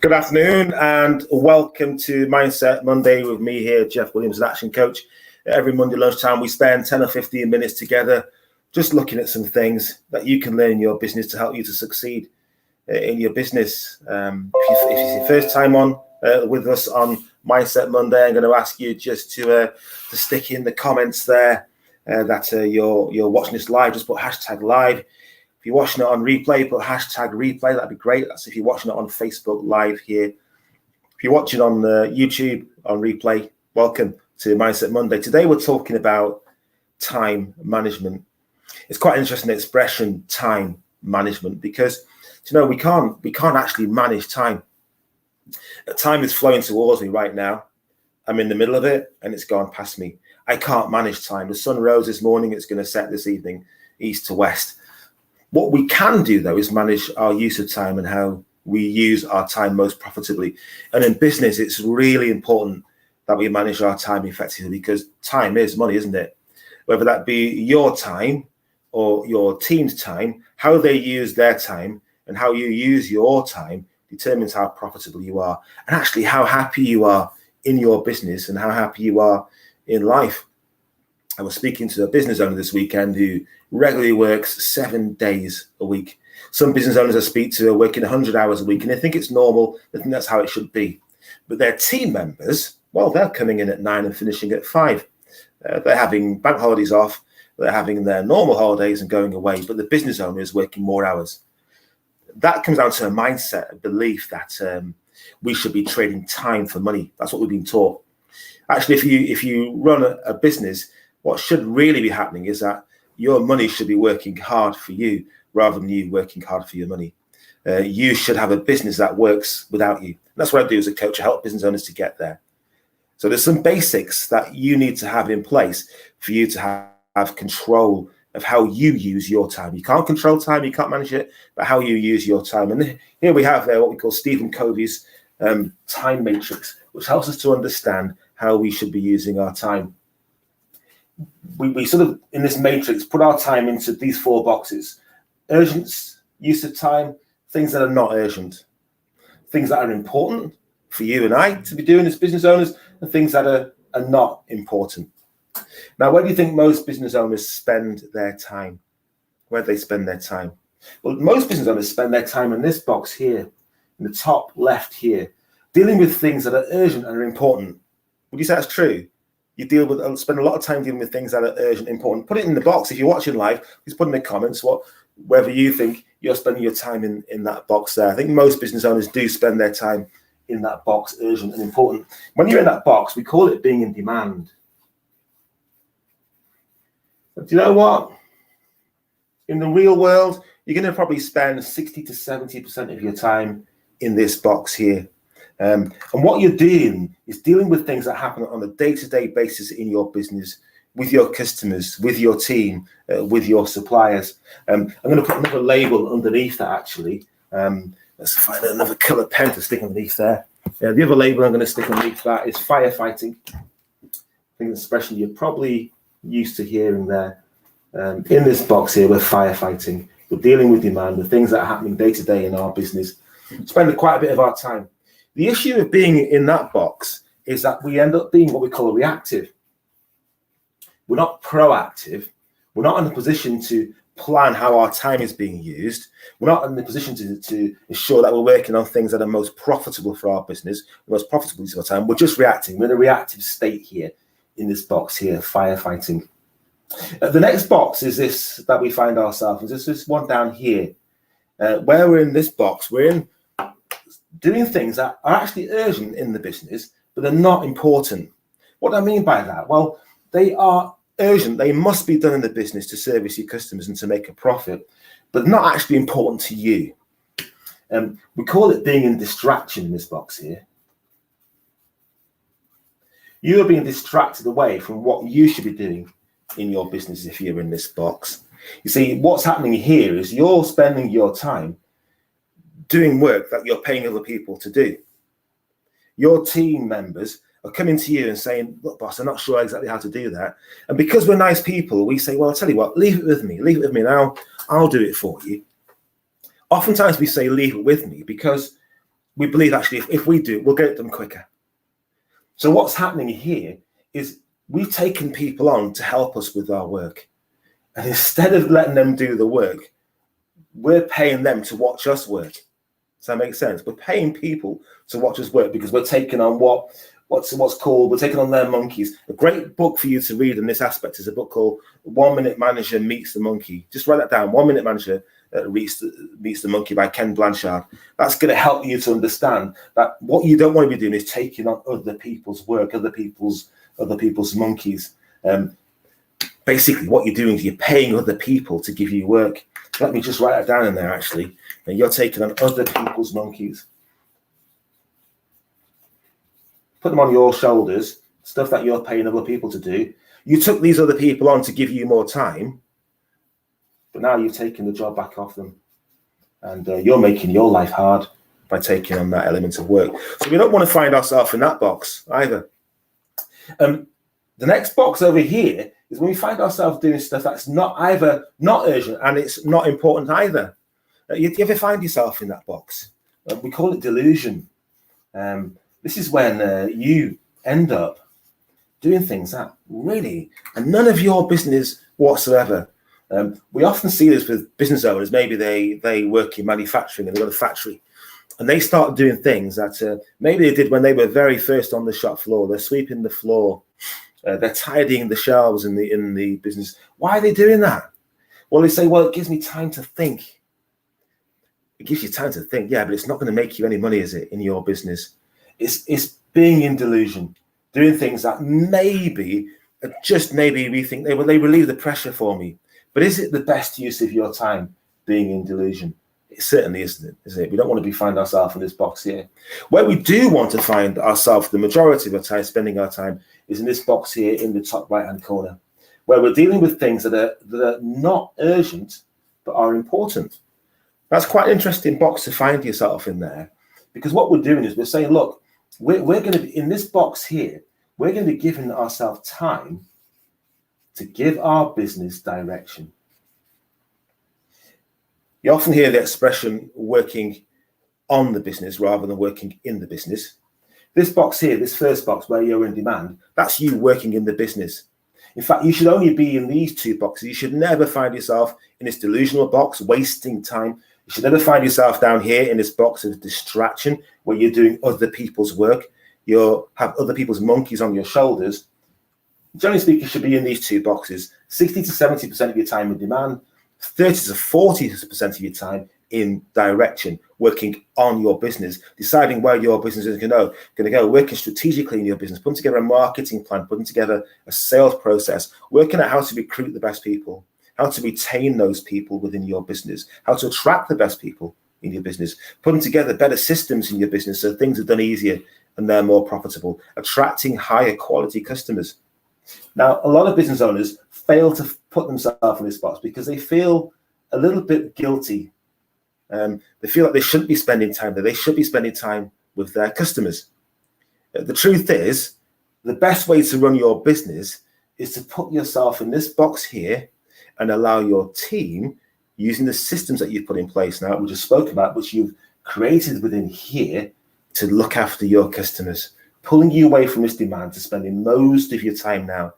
Good afternoon and welcome to Mindset Monday with me here, Jeff Williams, an action coach. Every Monday lunchtime we spend 10 or 15 minutes together just looking at some things that you can learn in your business to help you to succeed in your business. If it's your first time on with us on Mindset Monday, I'm going to ask you just to stick in the comments there that you're watching this live. Just put hashtag live. If you're watching it on replay, put hashtag replay. That'd be great. That's if you're watching it on Facebook Live here. If you're watching on YouTube on replay, welcome to Mindset Monday. Today we're talking about time management. It's quite an interesting expression, time management, because we can't actually manage time. Time is flowing towards me right now. I'm in the middle of it and it's gone past me. I can't manage time. The sun rose this morning. It's going to set this evening, east to west. What we can do, though, is manage our use of time and how we use our time most profitably. And in business, it's really important that we manage our time effectively because time is money, isn't it? Whether that be your time or your team's time, how they use their time and how you use your time determines how profitable you are and actually how happy you are in your business and how happy you are in life. I was speaking to a business owner this weekend who regularly works 7 days a week. Some business owners I speak to are working 100 hours a week and they think it's normal. They think that's how it should be. But their team members, well, they're coming in at 9 and finishing at 5. They're having bank holidays off. They're having their normal holidays and going away. But the business owner is working more hours. That comes down to a mindset, a belief that we should be trading time for money. That's what we've been taught. Actually, if you run a business, what should really be happening is that your money should be working hard for you rather than you working hard for your money. You should have a business that works without you. And that's what I do as a coach. I help business owners to get there. So there's some basics that you need to have in place for you to have control of how you use your time. You can't control time, you can't manage it, but how you use your time. And here we have what we call Stephen Covey's time matrix, which helps us to understand how we should be using our time. We sort of, in this matrix, put our time into these 4 boxes. Urgent use of time, things that are not urgent, things that are important for you and I to be doing as business owners, and things that are not important. Now, where do you think most business owners spend their time? Where do they spend their time? Well, most business owners spend their time in this box here, in the top left here, dealing with things that are urgent and are important. Would you say that's true? You spend a lot of time dealing with things that are urgent, important. Put it in the box. If you're watching live, please put in the comments whether you think you're spending your time in that box there. I think most business owners do spend their time in that box, urgent and important. When you're in that box, we call it being in demand. But do you know what? In the real world, you're going to probably spend 60 to 70% of your time in this box here. And what you're doing is dealing with things that happen on a day-to-day basis in your business, with your customers, with your team, with your suppliers. I'm going to put another label underneath that, actually. Let's find another color pen to stick underneath there. The other label I'm going to stick underneath that is firefighting. I think an expression you're probably used to hearing there. In this box here, we're firefighting. We're dealing with demand, the things that are happening day-to-day in our business. Spend quite a bit of our time. The issue of being in that box is that we end up being what we call reactive. We're not proactive. We're not in a position to plan how our time is being used. We're not in the position to ensure that we're working on things that are most profitable for our business, most profitable use of our time. We're just reacting. We're in a reactive state here in this box here, firefighting. The next box is this that we find ourselves. This is one down here. Where we're in this box, we're in doing things that are actually urgent in the business, but they're not important. What do I mean by that? Well, they are urgent. They must be done in the business to service your customers and to make a profit, but not actually important to you. We call it being in distraction in this box here. You are being distracted away from what you should be doing in your business if you're in this box. You see, what's happening here is you're spending your time doing work that you're paying other people to do. Your team members are coming to you and saying, look, boss, I'm not sure exactly how to do that. And because we're nice people, we say, well, I'll tell you what, leave it with me now. I'll do it for you. Oftentimes we say, leave it with me, because we believe actually if we do, we'll get it done quicker. So what's happening here is we've taken people on to help us with our work. And instead of letting them do the work, we're paying them to watch us work. Does that make sense? We're paying people to watch us work because we're taking on we're taking on their monkeys. A great book for you to read in this aspect is a book called 1 Minute Manager Meets the Monkey. Just write that down. 1 Minute Manager Meets the Monkey by Ken Blanchard. That's going to help you to understand that what you don't want to be doing is taking on other people's work, other people's monkeys. Basically, what you're doing is you're paying other people to give you work. Let me just write it down in there, actually. And you're taking on other people's monkeys. Put them on your shoulders, stuff that you're paying other people to do. You took these other people on to give you more time, but now you've taken the job back off them. And you're making your life hard by taking on that element of work. So we don't want to find ourselves in that box either. The next box over here is when we find ourselves doing stuff that's not urgent and it's not important either. You ever find yourself in that box? We call it delusion. This is when you end up doing things that really are none of your business whatsoever. We often see this with business owners. Maybe they work in manufacturing and they've got a factory, and they start doing things that maybe they did when they were very first on the shop floor. They're sweeping the floor. They're tidying the shelves in the business. Why are they doing that? Well, they say, well, it gives me time to think. It gives you time to think, yeah, but it's not going to make you any money, is it, in your business? It's being in delusion, doing things that maybe, just maybe we think they relieve the pressure for me. But is it the best use of your time being in delusion? It certainly isn't, is it? We don't want to find ourselves in this box here. Where we do want to find ourselves, the majority of our time, spending our time, is in this box here in the top right-hand corner, where we're dealing with things that are not urgent, but are important. That's quite an interesting box to find yourself in there, because what we're doing is we're saying, look, we're going to be in this box here, we're going to be giving ourselves time to give our business direction. You often hear the expression working on the business rather than working in the business. This box here, this first box where you're in demand, that's you working in the business. In fact, you should only be in these two boxes. You should never find yourself in this delusional box, wasting time. You should never find yourself down here in this box of distraction where you're doing other people's work. You have other people's monkeys on your shoulders. Generally speaking, you should be in these two boxes. 60 to 70% of your time in demand, 30 to 40% of your time in direction, working on your business, deciding where your business is going to go, working strategically in your business, putting together a marketing plan, putting together a sales process, working out how to recruit the best people, how to retain those people within your business, how to attract the best people in your business, putting together better systems in your business so things are done easier and they're more profitable, attracting higher quality customers. Now, a lot of business owners fail to put themselves in this box because they feel a little bit guilty. They feel like they shouldn't be spending time there. They should be spending time with their customers. The truth is, the best way to run your business is to put yourself in this box here and allow your team, using the systems that you've put in place now, we just spoke about, which you've created within here, to look after your customers, pulling you away from this demand to spending most of your time now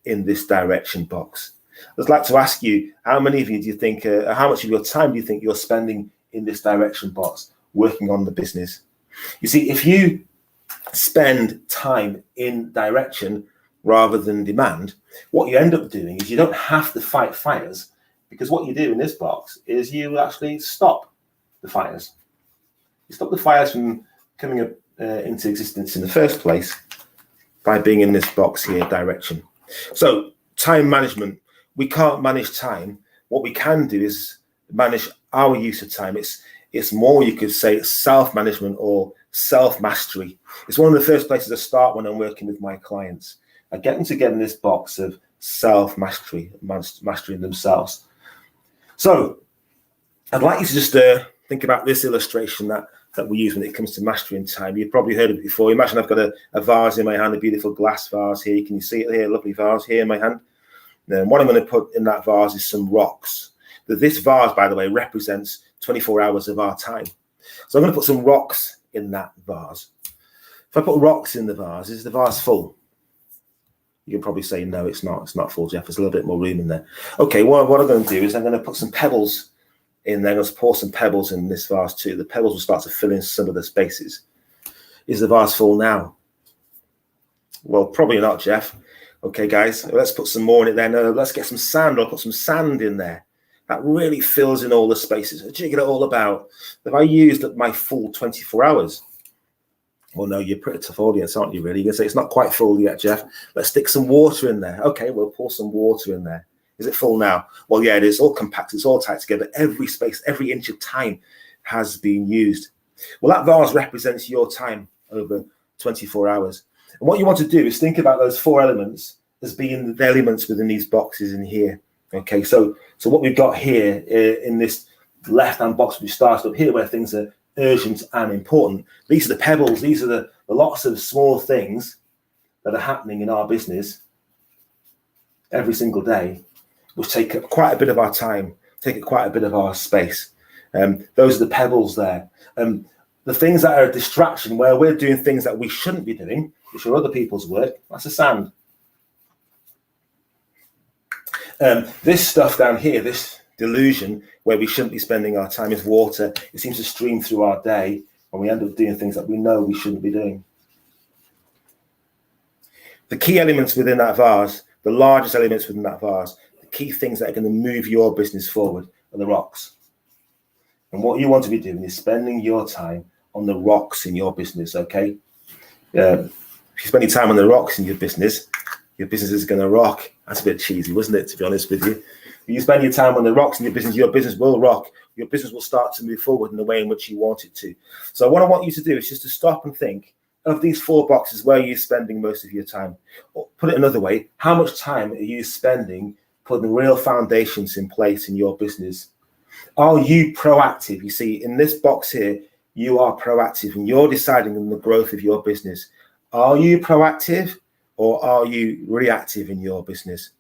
in this direction box. I'd like to ask you, how many of you do you think, how much of your time do you think you're spending in this direction box, working on the business? You see, if you spend time in direction rather than demand, what you end up doing is you don't have to fight fires, because what you do in this box is you actually stop the fires. You stop the fires from coming up into existence in the first place by being in this box here, direction. So time management, we can't manage time. What we can do is manage our use of time. It's more, you could say, self-management or self-mastery. It's one of the first places I start when I'm working with my clients. I get them to get in this box of self-mastery, mastering themselves. So I'd like you to just think about this illustration that we use when it comes to mastering time. You've probably heard of it before. Imagine I've got a vase in my hand, a beautiful glass vase here. Can you see it here? Lovely vase here in my hand. Then what I'm going to put in that vase is some rocks. This vase, by the way, represents 24 hours of our time. So I'm going to put some rocks in that vase? If I put rocks in the vase, is the vase full? You can probably say, no, it's not. It's not full, Jeff. There's a little bit more room in there. Okay, well, what I'm going to do is I'm going to put some pebbles in there. I'm going to pour some pebbles in this vase too. The pebbles will start to fill in some of the spaces. Is the vase full now? Well, probably not, Jeff. Okay, guys, let's put some more in it then. Let's get some sand. I'll put some sand in there. That really fills in all the spaces. What do you get it all about? Have I used my full 24 hours? Well, no, you're a pretty tough audience, aren't you, really? You're going to say, it's not quite full yet, Jeff. Let's stick some water in there. Okay, we'll pour some water in there. Is it full now? Well, yeah, it is all compact. It's all tight together. Every space, every inch of time has been used. Well, that vase represents your time over 24 hours. And what you want to do is think about those 4 elements as being the elements within these boxes in here. Okay, so what we've got here in this left-hand box, we started up here where things are urgent and important. These are the pebbles. These are the lots of small things that are happening in our business every single day, which take up quite a bit of our time, take up quite a bit of our space. Those are the pebbles there. The things that are a distraction, where we're doing things that we shouldn't be doing, which are other people's work, that's the sand. This stuff down here, this delusion, where we shouldn't be spending our time, is water. It seems to stream through our day, and we end up doing things that we know we shouldn't be doing. The key elements within that vase, the largest elements within that vase, the key things that are going to move your business forward are the rocks. And what you want to be doing is spending your time on the rocks in your business, okay? If you spend your time on the rocks in your business is going to rock. That's a bit cheesy, wasn't it, to be honest with you? If you spend your time on the rocks in your business will rock. Your business will start to move forward in the way in which you want it to. So what I want you to do is just to stop and think of these 4 boxes, where you're spending most of your time. Or put it another way, how much time are you spending putting real foundations in place in your business? Are you proactive? You see, in this box here, you are proactive and you're deciding on the growth of your business. Are you proactive or are you reactive in your business?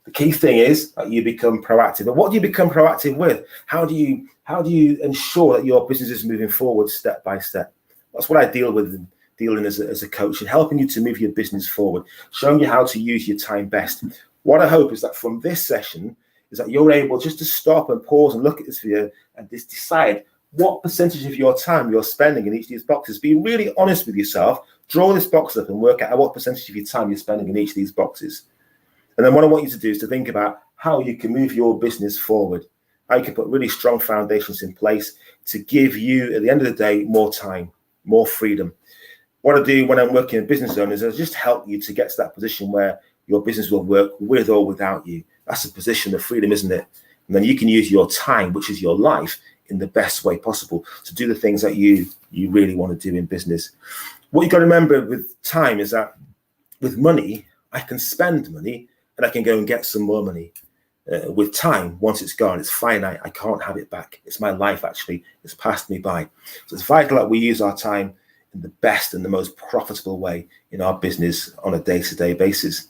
The key thing is that you become proactive. And what do you become proactive with? How do you ensure that your business is moving forward step by step? That's what I deal with, dealing as a coach, and helping you to move your business forward, showing you how to use your time best. What I hope is that from this session is that you're able just to stop and pause and look at this video and just decide what percentage of your time you're spending in each of these boxes. Be really honest with yourself. Draw this box up and work out what percentage of your time you're spending in each of these boxes. And then what I want you to do is to think about how you can move your business forward, how you can put really strong foundations in place to give you, at the end of the day, more time, more freedom. What I do when I'm working in business owners is I just help you to get to that position where your business will work with or without you. That's a position of freedom, isn't it? And then you can use your time, which is your life, in the best way possible to do the things that you really want to do in business. What you've got to remember with time is that with money, I can spend money and I can go and get some more money. With time, once it's gone, it's finite. I can't have it back. It's my life, actually. It's passed me by. So it's vital that we use our time in the best and the most profitable way in our business on a day-to-day basis.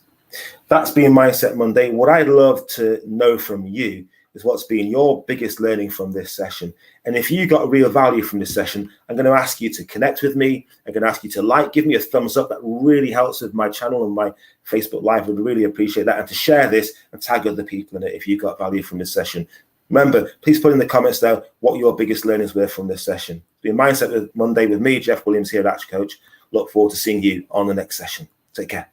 That's been Mindset Monday. What I'd love to know from you is what's been your biggest learning from this session. And if you got real value from this session, I'm going to ask you to connect with me. I'm going to ask you to give me a thumbs up. That really helps with my channel and my Facebook Live. I would really appreciate that. And to share this and tag other people in it if you got value from this session. Remember, please put in the comments there what your biggest learnings were from this session. It's been Mindset Monday with me, Jeff Williams, here at Action Coach. Look forward to seeing you on the next session. Take care.